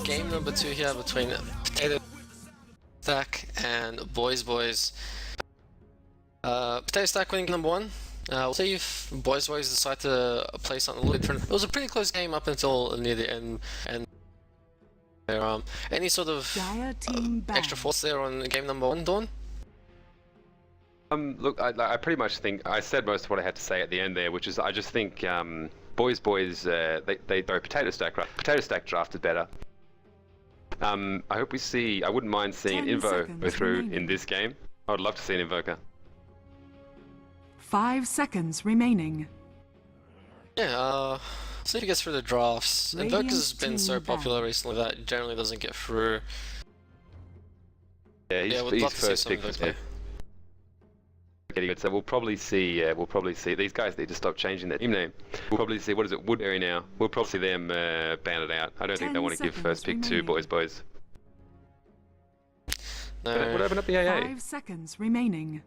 game number 2 here between Potato Stack and Boys. Potato Stack winning number 1. We'll see if Boys decide to play something a little bit different. It was a pretty close game up until near the end, and any sort of extra thoughts there on game number 1, Dawn? Look, I pretty much think I said most of what I had to say at the end there, which is I just think Boys, they throw Potato Stack right. Potato Stack drafted better. I hope we see. I wouldn't mind seeing an Invo go through in this game. I would love to see an Invoker. 5 seconds remaining. Yeah, see if he gets through the drafts. Invoker's been so popular recently that it generally doesn't get through. Yeah, he's first pick. So we'll probably see. These guys need to stop changing their team name. We'll probably see. What is it? Woodbury now. We'll probably see them ban it out. I don't think they want to give first pick to Boys. No. What opened up the AA? 5 seconds remaining.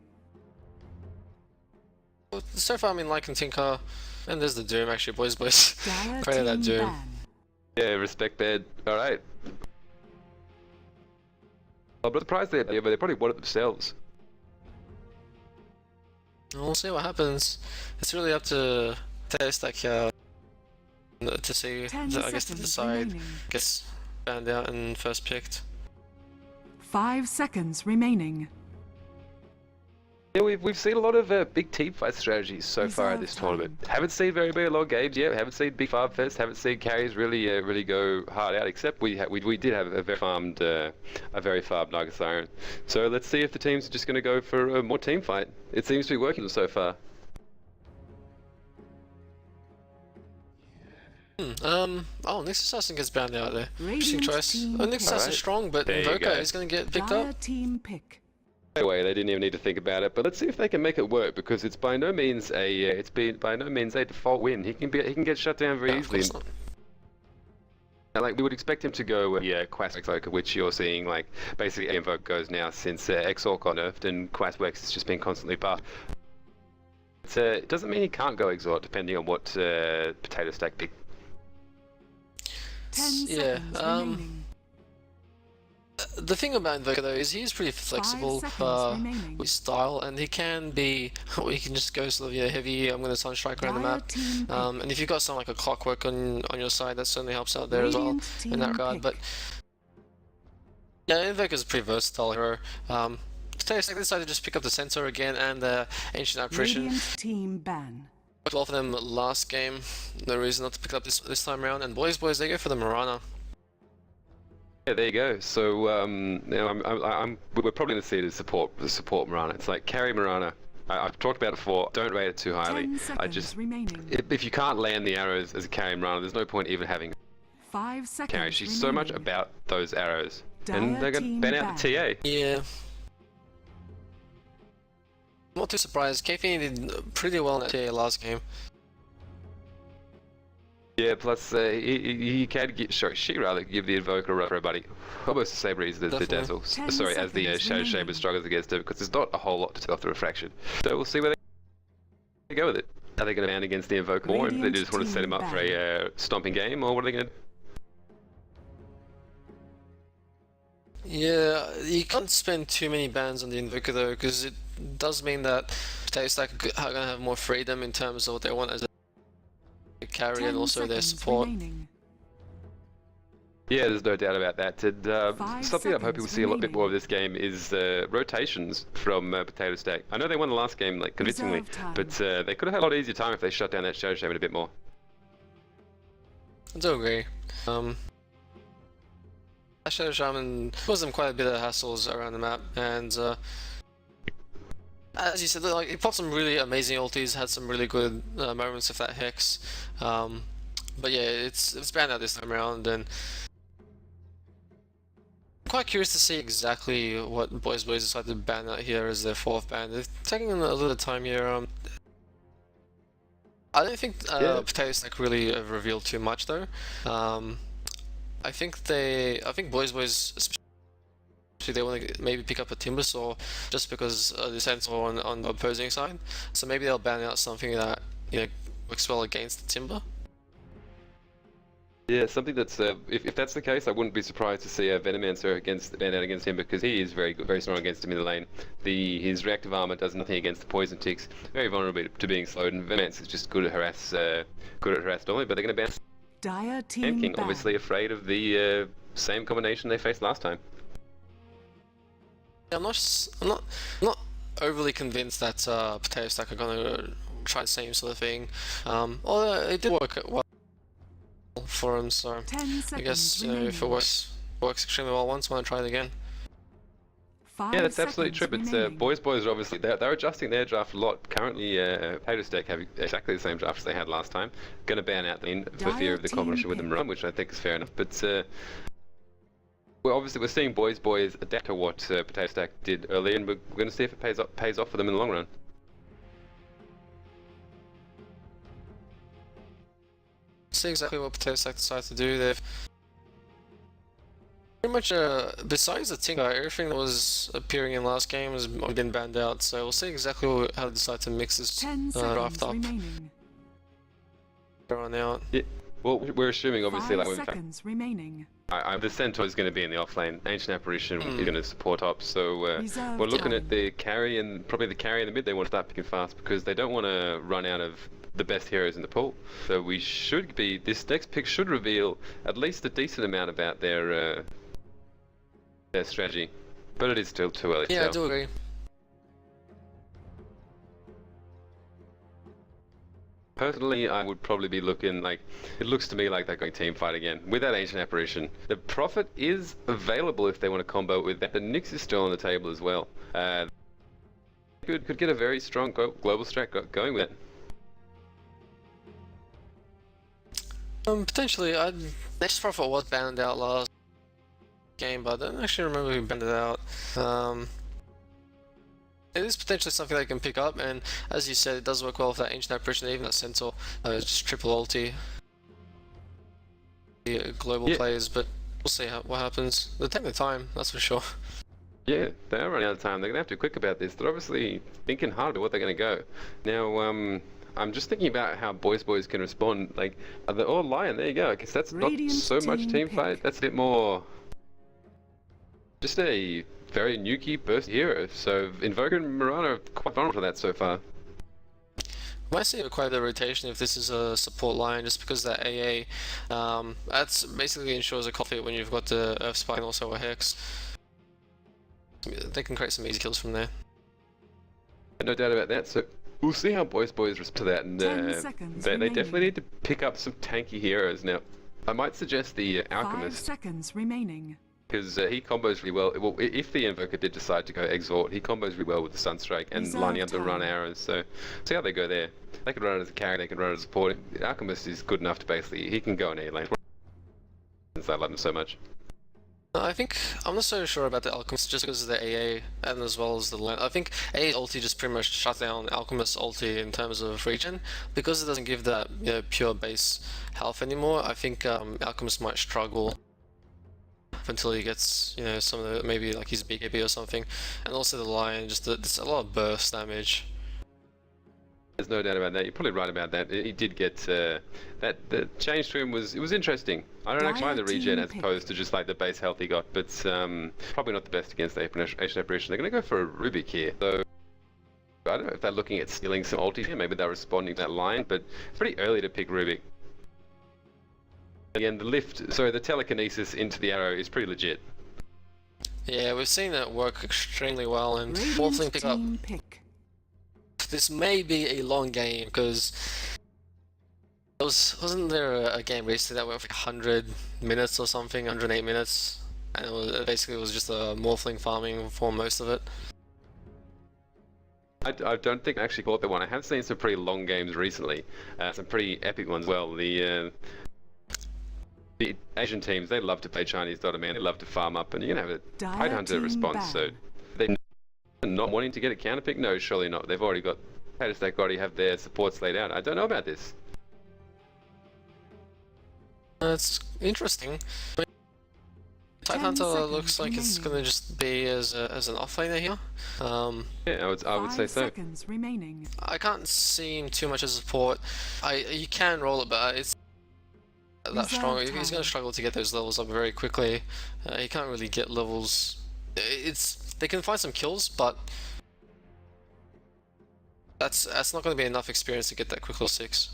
So far, I mean, Lycan Tinker, and there's the Doom actually, Boys. Created that Doom. Yeah, respect bed. All right. I'm not surprised but they probably want it themselves. We'll see what happens. It's really up to Potato Stack here to see, I guess, to decide. Gets banned out and first picked. 5 seconds remaining. Yeah, we've seen a lot of big team fight strategies so far in this tournament. Haven't seen very long games yet. Haven't seen big farm fest. Haven't seen carries really go hard out. Except we did have a very farmed Naga Siren. So let's see if the teams are just going to go for a more team fight. It seems to be working so far. Oh, Nyx Assassin gets banned out there. Interesting choice. Oh, Nyx Assassin's strong, but Invoker is going to get picked up. Team pick. Anyway, they didn't even need to think about it, but let's see if they can make it work, because it's by no means a default win. He can get shut down very easily. Like we would expect him to go Quas Exoker, which you're seeing like basically Invoke goes now since Exorc got nerfed and Quaswex has just been constantly buffed. It doesn't mean he can't go Exort depending on what Potato Stack pick. 10 seconds remaining. The thing about Invoker though is he's pretty flexible with style, and he can just go sort of heavy. I'm going to Sunstrike around the map, and if you've got something like a Clockwork on your side, that certainly helps out there as well in that regard. But yeah, Invoker's a pretty versatile hero. Potato Stack decided to just pick up the Centaur again and the Ancient Apparition. Team ban. Worked well for them last game. No reason not to pick it up this time around. And Boys, they go for the Mirana. Yeah, there you go. So we're probably going to see it as support Mirana. It's like carry Mirana. I've talked about it before. Don't rate it too highly. If you can't land the arrows as a carry Mirana, there's no point even having 5 seconds carry. She's so much about those arrows, and they're going to ban out the TA. Yeah. I'm not too surprised. KP did pretty well in that TA last game. Yeah, plus he can get. She rather give the Invoker a run, buddy. Almost the same reason as the Dazzle. Sorry, as the Shadow Shaman struggles against it, because there's not a whole lot to take off the Refraction. So we'll see where they go with it. Are they going to ban against the Invoker more, and they just want to set him up for a stomping game, or what are they going to? Yeah, you can't spend too many bans on the Invoker though, because it does mean that Potato Stack are going to have more freedom in terms of what they want as a carry and also their support. Yeah, there's no doubt about that. And something I'm hoping we'll see a lot bit more of this game is rotations from Potato Stack. I know they won the last game like convincingly, but they could have had a lot easier time if they shut down that Shadow Shaman a bit more. I do agree. Shadow Shaman caused them quite a bit of hassles around the map, and as you said, like he popped some really amazing ultis, had some really good moments with that Hex. But yeah, it's banned out this time around, and I'm quite curious to see exactly what Boys decided to ban out here as their 4th ban. They're taking a little time here. I don't think Potato Stack really revealed too much though. I think Boys especially they want to maybe pick up a Timbersaw just because the Centaur on the opposing side. So maybe they'll ban out something that works well against the Timber. Yeah, something that's if that's the case, I wouldn't be surprised to see Venomancer ban out against him because he is very good, very strong against him in the lane. His reactive armor does nothing against the poison ticks. Very vulnerable to being slowed, and Venomancer is just good at harass normally. But they're going to ban Dire team Sand King, ban. obviously afraid of the same combination they faced last time. Yeah, I'm not overly convinced that Potato Stack are gonna try the same sort of thing. Although it did work well for him, so 10 seconds I guess remaining. if it works extremely well once, why not try it again? 5 Yeah, that's absolutely true. seconds But remaining. boys are obviously they're adjusting their draft a lot. Currently, Potato Stack have exactly the same draft as they had last time. Going to ban out the for fear of the Dire combination team with the pick. Marine, which I think is fair enough. But we're seeing boys adapt to what Potato Stack did earlier, and we're going to see if it pays off for them in the long run. See exactly what Potato Stack decided to do. They've pretty much, besides the Tinker, everything that was appearing in last game has been banned out, so we'll see exactly how they decide to mix this 10 draft seconds up remaining. on out. Yeah. Well, we're assuming obviously 5 like when seconds remaining. the Centaur is going to be in the offlane. Ancient Apparition is going to support up. So Reserve we're looking time. at the carry and probably the carry in the mid. They want to start picking fast because they don't want to run out of the best heroes in the pool. So we should be. This next pick should reveal at least a decent amount about their strategy, but it is still too early. to Yeah, I tell. do agree. Personally, I would probably be looking like, it looks to me like they're going team fight again with that Ancient Apparition. The Prophet is available if they want to combo with that. The Nyx is still on the table as well. Could get a very strong global strat going with it. Potentially, Next Prophet was banned out last game, but I don't actually remember who banned it out. It is potentially something they can pick up, and as you said, it does work well with that Ancient Apparition, even that Centaur, just triple ulti. The global Yeah. players, but we'll see what happens. They're taking the time, that's for sure. Yeah, they are running out of time. They're going to have to be quick about this. They're obviously thinking hard about what they're going to go. Now, I'm just thinking about how boys can respond. Like, are they all Lion? There you go. I guess that's Radiant not so much team team pick. fight. That's a bit more just a very nukey burst hero. So Invoker and Mirana are quite vulnerable to that so far. Might see quite a bit of rotation if this is a support line, just because that AA, that's basically ensures a coffee when you've got the Earth Spike and also a Hex. They can create some easy kills from there. No doubt about that. So we'll see how boys respond to that. And 10 seconds they remaining. definitely need to pick up some tanky heroes. Now, I might suggest the 5 Alchemist. seconds remaining. Because he combos really well. Well, if the Invoker did decide to go Exhort, he combos really well with the Sunstrike and Reserve lining up the run time. arrows. So see how they go there. They can run it as a carry, they can run it as a support. The Alchemist is good enough to basically, he can go in any lane. I love him so much. I think I'm not so sure about the Alchemist just because of the AA and as well as the line. I think AA ulti just pretty much shuts down Alchemist ulti in terms of regen because it doesn't give that pure base health anymore. I think Alchemist might struggle until he gets some of the maybe like his BKB or something, and also the Lion just there's a lot of burst damage. There's no doubt about that. You're probably right about that. He did get the change to him was interesting. I don't actually mind the Dire regen team as pick. opposed to just like the base health he got, but probably not the best against the Ancient Apparition. They're going to go for a Rubik here. So I don't know if they're looking at stealing some ulti here. Maybe they're responding to that line, but pretty early to pick Rubik. Again, the telekinesis into the arrow is pretty legit. Yeah, we've seen that work extremely well, and Radiant Morphling pick up. team pick. This may be a long game because wasn't there a game recently that went for like 100 minutes or something, 108 minutes, and it basically was just a Morphling farming for most of it. I don't think I actually caught that one. I have seen some pretty long games recently, some pretty epic ones. Well, the Asian teams, they love to play Chinese Dota, man. They love to farm up, and you're gonna have a Dire Tide Hunter team response. So ban. they not wanting to get a counter pick? No, surely not. They've already got Potato Stack already have their supports laid out. I don't know about this. It's interesting. Tide 10 Hunter seconds looks like it's remaining. gonna just be as an offlaner here. Yeah, I would say 5 so. seconds remaining. I can't see him too much as support. You can roll it, but it's that strong. He's going to struggle to get those levels up very quickly. He can't really get levels. They can find some kills, but that's not going to be enough experience to get that quick level 6.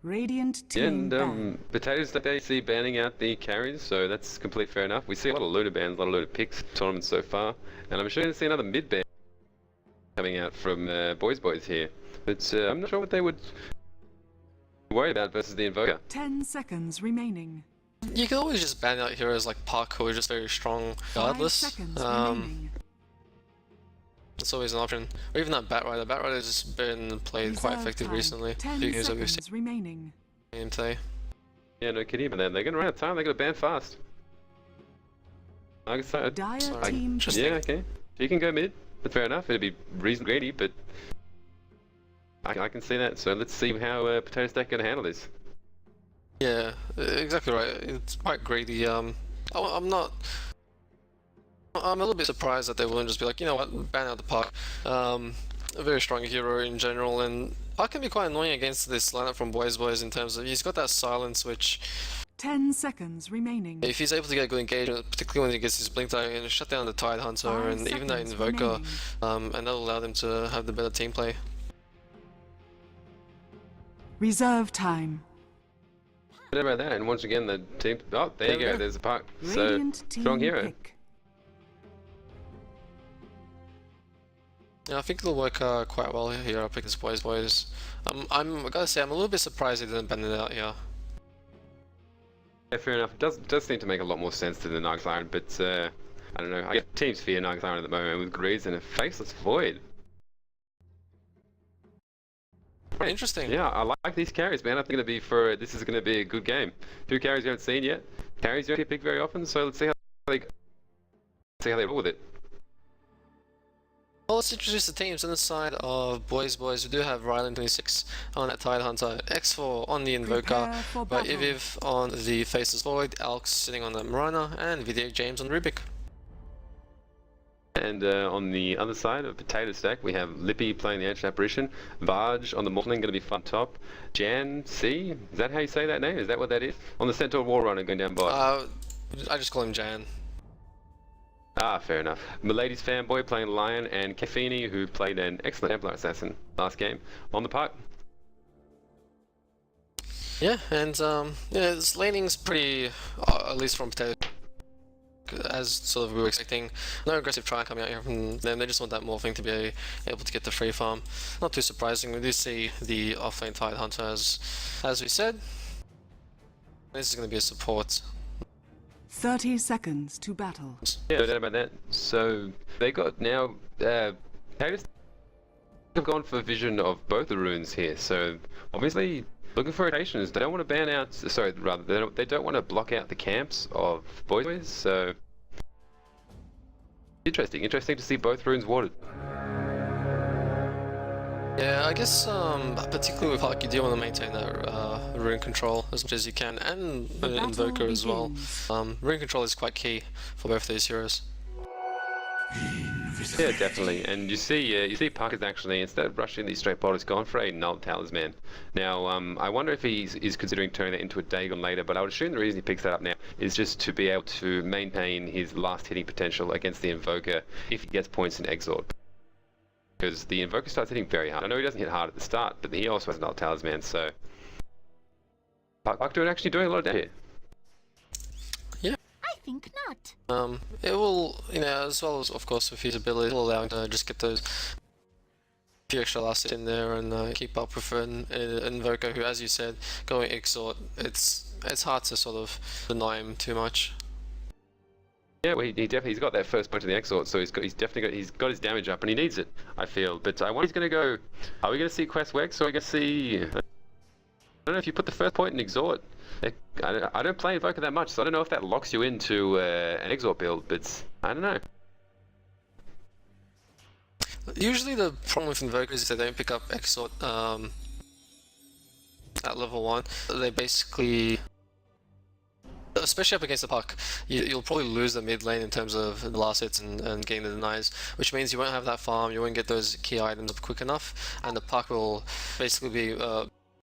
Radiant Yeah, team ban. and Potatoes that they see banning out the carries, so that's completely fair enough. We see a lot of looter bans, a lot of looter picks tournaments so far, and I'm sure you'll see another mid ban coming out from Boys here. But I'm not sure what they would worry about versus the Invoker. 10 seconds remaining. You can always just ban out heroes like Puck, who are just very strong 5 regardless. seconds remaining. It's always an option. Or even that Batrider. Batrider's just been played quite Reserve effective time. recently. 10 Few games that we've seconds remaining. seen him today. Yeah, no kidding, but then they're going to run out of time, they're going to ban fast. I guess so. Dire Sorry. team Just Yeah, okay. You can go mid, but fair enough, it'd be reasonably greedy, but I can see that, so let's see how Potato Stack going to handle this. Yeah, exactly right. It's quite greedy. I'm a little bit surprised that they wouldn't just be like, you know what, ban out the Puck. A very strong hero in general, and Puck can be quite annoying against this lineup from Boys in terms of he's got that silence, which 10 seconds remaining. if he's able to get good engagement, particularly when he gets his blink tag and shut down the Tide Hunter 5 and even that seconds Invoker, remaining. and that'll allow them to have the better team play. Reserve time. What about that? And once again, the team. Oh, there you go. There's a Puck. So Radiant team strong hero. pick. Yeah, I think it'll work quite well here up against Boys. I gotta say, I'm a little bit surprised they didn't ban it out here. Yeah, fair enough. It does seem to make a lot more sense than the Narg's Iron, but I don't know. I get teams fear Narg's Iron at the moment with good reason. A Faceless Void. Interesting. Yeah, I like these carries, man. I think this is going to be a good game. 2 carries you haven't seen yet. Carries you don't get picked very often, so let's see how they roll with it. Well, let's introduce the teams. On the side of Boys, we do have Ryland 26 on that Tide Hunter, X4 on the Invoker, Prepare for by battle. Iviv on the Faceless Void, Alx sitting on the Marana, and Video James on Rubik. And on the other side of Potato Stack, we have Lippy playing the Ancient Apparition, Varge on the Mortling, going to be fun top, Jan C, is that how you say that name? Is that what that is? On the Centaur War Runner going down bot. I just call him Jan. Ah, fair enough. Milady's Fanboy playing Lion, and Caffini, who played an excellent Templar Assassin last game, on the Puck. Yeah, and yeah, this laning's pretty, at least from Potato, as sort of we were expecting. No aggressive try coming out here from them. They just want that morphing to be able to get the free farm. Not too surprising. We do see the offlane Tide Hunter as we said. This is going to be a support. 30 seconds to battle. Yeah, no doubt about that. So they got now. Potatoes have gone for vision of both the runes here. So obviously looking for rotations. They don't want to ban out. Sorry, rather they don't want to block out the camps of Boys. So interesting to see both runes watered. Yeah, I guess particularly with Puck, you do want to maintain that rune control as much as you can, and The Invoker battle as well. begins. Rune control is quite key for both these heroes. Yeah, definitely. And you see Puck is actually, instead of rushing these straight bottles, gone for a null talisman. Now, I wonder if he's considering turning that into a Dagon later, but I would assume the reason he picks that up now is just to be able to maintain his last hitting potential against the Invoker if he gets points in Exort. Because the Invoker starts hitting very hard. I know he doesn't hit hard at the start, but he also has a null talisman, so Puck actually doing a lot of damage here. I think not. It will, as well as of course with his ability, it will allow him to just get those few extra last hits in there and keep up with an Invoker who, as you said, going Exort, it's hard to sort of deny him too much. Yeah, well, he's got that first point in the Exort, so he's got his damage up, and he needs it, I feel. But I wonder he's going to go. Are we going to see Quest Wex, or are we going to see? I don't know if you put the first point in Exort. I don't play Invoker that much, so I don't know if that locks you into an Exort build. But I don't know. Usually the problem with Invokers is they don't pick up Exort at level 1. They basically, especially up against the Puck, you'll probably lose the mid lane in terms of the last hits and getting the denies, which means you won't have that farm, you won't get those key items up quick enough, and the Puck will basically be